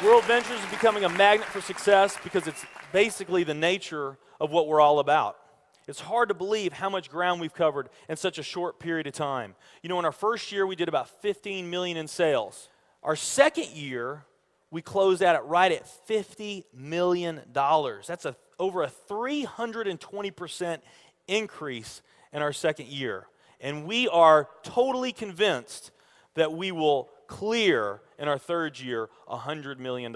World Ventures is becoming a magnet for success because it's basically the nature of what we're all about. It's hard to believe how much ground we've covered in such a short period of time. You know, in our first year, we did about 15 million in sales. Our second year, we closed out right at $50 million. That's over a 320% increase in our second year. And we are totally convinced that we will clear in our third year $100 million. And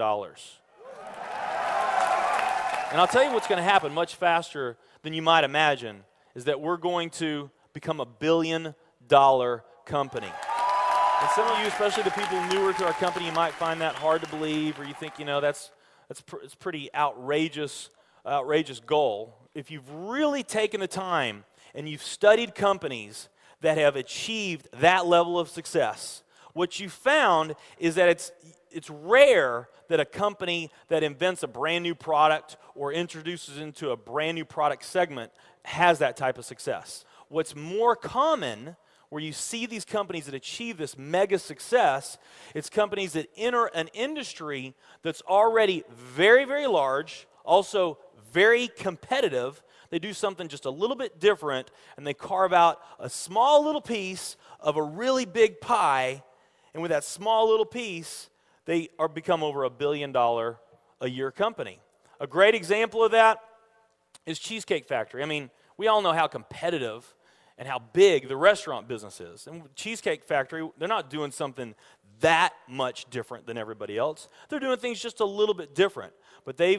I'll tell you what's going to happen much faster than you might imagine is that we're going to become a billion-dollar company. And some of you, especially the people newer to our company, you might find that hard to believe, or you think, you know, it's pretty outrageous goal. If you've really taken the time and you've studied companies that have achieved that level of success, what you found is that it's rare that a company that invents a brand new product or introduces into a brand new product segment has that type of success. What's more common, where you see these companies that achieve this mega success, it's companies that enter an industry that's already very, very large, also very competitive. They do something just a little bit different, and they carve out a small little piece of a really big pie, and with that small little piece, they become over $1 billion a year company. A great example of that is Cheesecake Factory. I mean, we all know how competitive and how big the restaurant business is. And Cheesecake Factory, they're not doing something that much different than everybody else. They're doing things just a little bit different. But they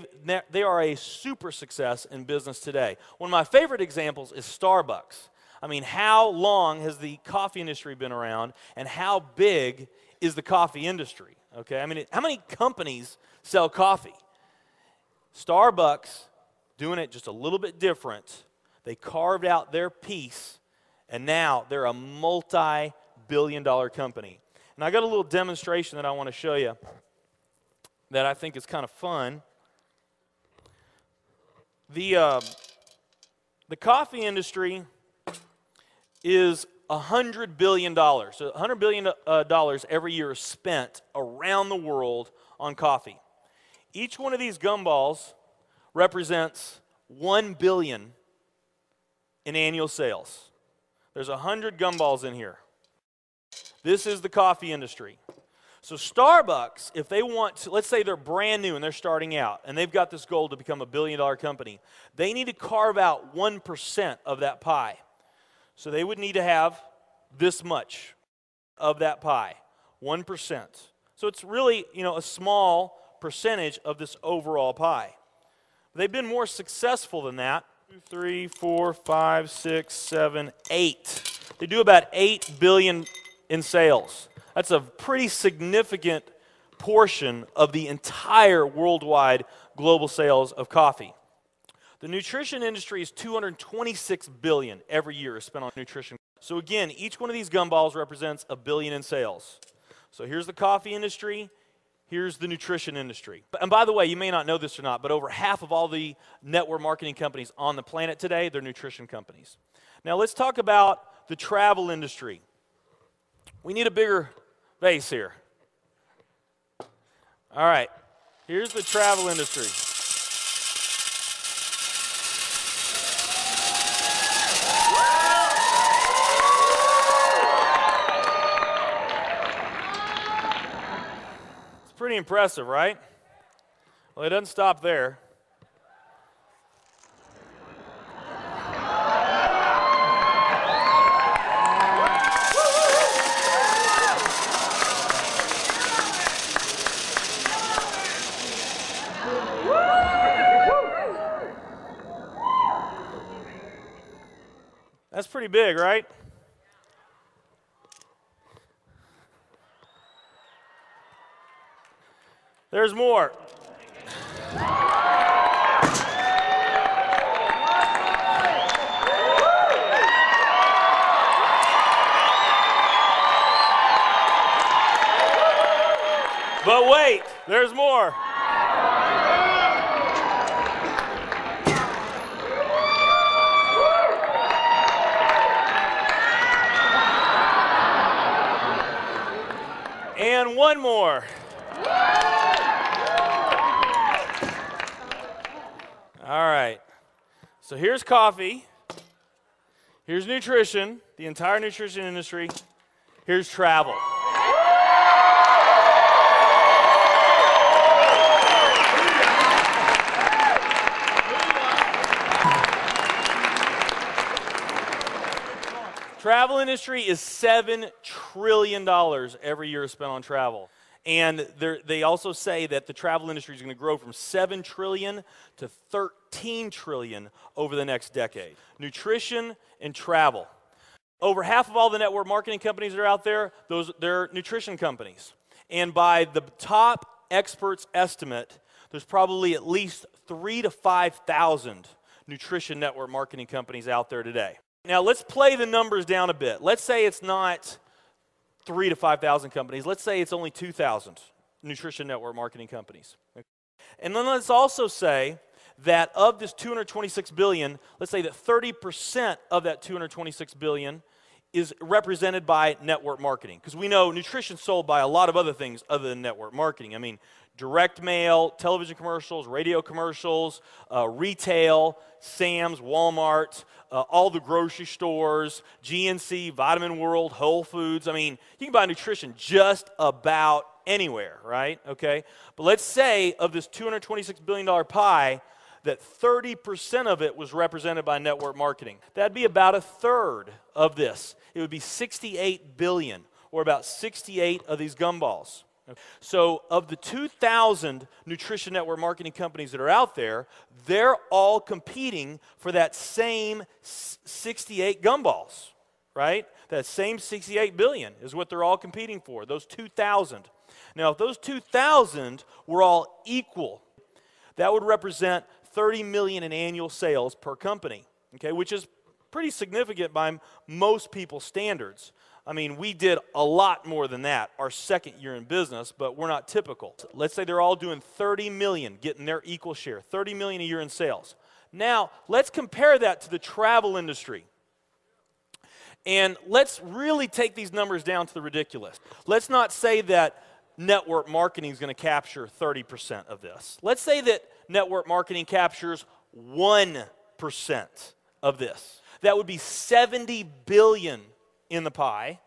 are a super success in business today. One of my favorite examples is Starbucks. I mean, how long has the coffee industry been around, and how big is the coffee industry? Okay, I mean, how many companies sell coffee? Starbucks, doing it just a little bit different. They carved out their piece, and now they're a multi-billion-dollar company. And I got a little demonstration that I want to show you that I think is kind of fun. The coffee industry is $100 billion. So $100 billion every year is spent around the world on coffee. Each one of these gumballs represents $1 billion in annual sales. There's 100 gumballs in here. This is the coffee industry. So Starbucks, if they want to, let's say they're brand new and they're starting out, and they've got this goal to become a billion-dollar company, they need to carve out 1% of that pie. So they would need to have this much of that pie, 1%. So it's really, you know, a small percentage of this overall pie. They've been more successful than that. 2, 3, 4, 5, 6, 7, 8. They do about $8 billion in sales. That's a pretty significant portion of the entire worldwide global sales of coffee. The nutrition industry is $226 billion every year is spent on nutrition. So again, each one of these gumballs represents $1 billion in sales. So here's the coffee industry, here's the nutrition industry. And by the way, you may not know this or not, but over half of all the network marketing companies on the planet today, they're nutrition companies. Now let's talk about the travel industry. We need a bigger base here. All right, here's the travel industry. It's pretty impressive, right? Well, it doesn't stop there. That's pretty big, right? There's more. But wait, there's more. And one more. All right. So here's coffee. Here's nutrition, the entire nutrition industry. Here's travel. Travel industry is $7 trillion every year spent on travel. And they also say that the travel industry is going to grow from $7 trillion to $13 trillion over the next decade. Nutrition and travel. Over half of all the network marketing companies that are out there, they're nutrition companies. And by the top experts' estimate, there's probably at least 3,000 to 5,000 nutrition network marketing companies out there today. Now, let's play the numbers down a bit. Let's say it's not 3,000 to 5,000 companies. Let's say it's only 2,000 nutrition network marketing companies. And then let's also say that of this $226 billion, let's say that 30% of that $226 billion is represented by network marketing. Because we know nutrition's sold by a lot of other things other than network marketing. I mean, direct mail, television commercials, radio commercials, retail, Sam's, Walmart, all the grocery stores, GNC, Vitamin World, Whole Foods. I mean, you can buy nutrition just about anywhere, right? Okay? But let's say of this $226 billion pie, that 30% of it was represented by network marketing. That'd be about a third of this. It would be 68 billion, or about 68 of these gumballs. So of the 2,000 nutrition network marketing companies that are out there, they're all competing for that same 68 gumballs, right? That same 68 billion is what they're all competing for, those 2,000. Now, if those 2,000 were all equal, that would represent 30 million in annual sales per company, okay, which is pretty significant by most people's standards. I mean, we did a lot more than that our second year in business, but we're not typical. Let's say they're all doing 30 million, getting their equal share, 30 million a year in sales. Now, let's compare that to the travel industry. And let's really take these numbers down to the ridiculous. Let's not say that network marketing is going to capture 30% of this. Let's say that network marketing captures 1% of this. That would be 70 billion in the pie.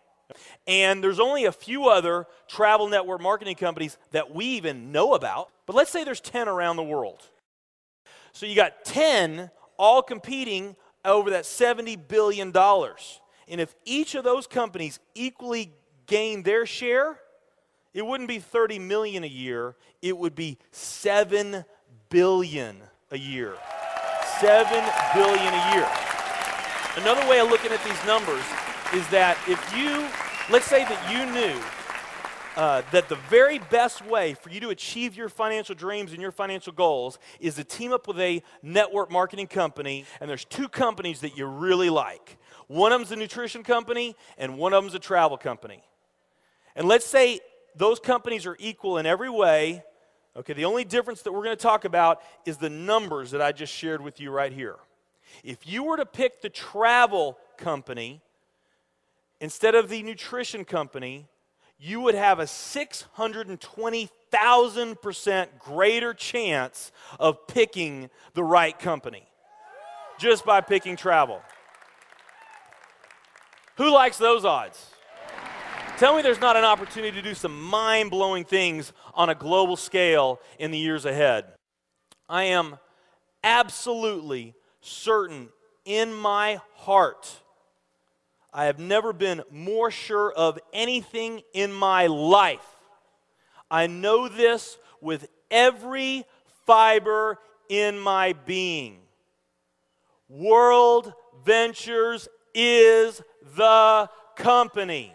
And there's only a few other travel network marketing companies that we even know about. But let's say there's 10 around the world. So you got 10 all competing over that $70 billion. And if each of those companies equally gain their share, it wouldn't be 30 million a year, it would be 7 billion a year. 7 billion a year. Another way of looking at these numbers is that if you, let's say that you knew that the very best way for you to achieve your financial dreams and your financial goals is to team up with a network marketing company, and there's two companies that you really like. One of them's a nutrition company, and one of them's a travel company. And let's say those companies are equal in every way. Okay, the only difference that we're going to talk about is the numbers that I just shared with you right here. If you were to pick the travel company instead of the nutrition company, you would have a 620,000% greater chance of picking the right company just by picking travel. Who likes those odds? Tell me there's not an opportunity to do some mind-blowing things on a global scale in the years ahead. I am absolutely certain in my heart, I have never been more sure of anything in my life. I know this with every fiber in my being. World Ventures is the company.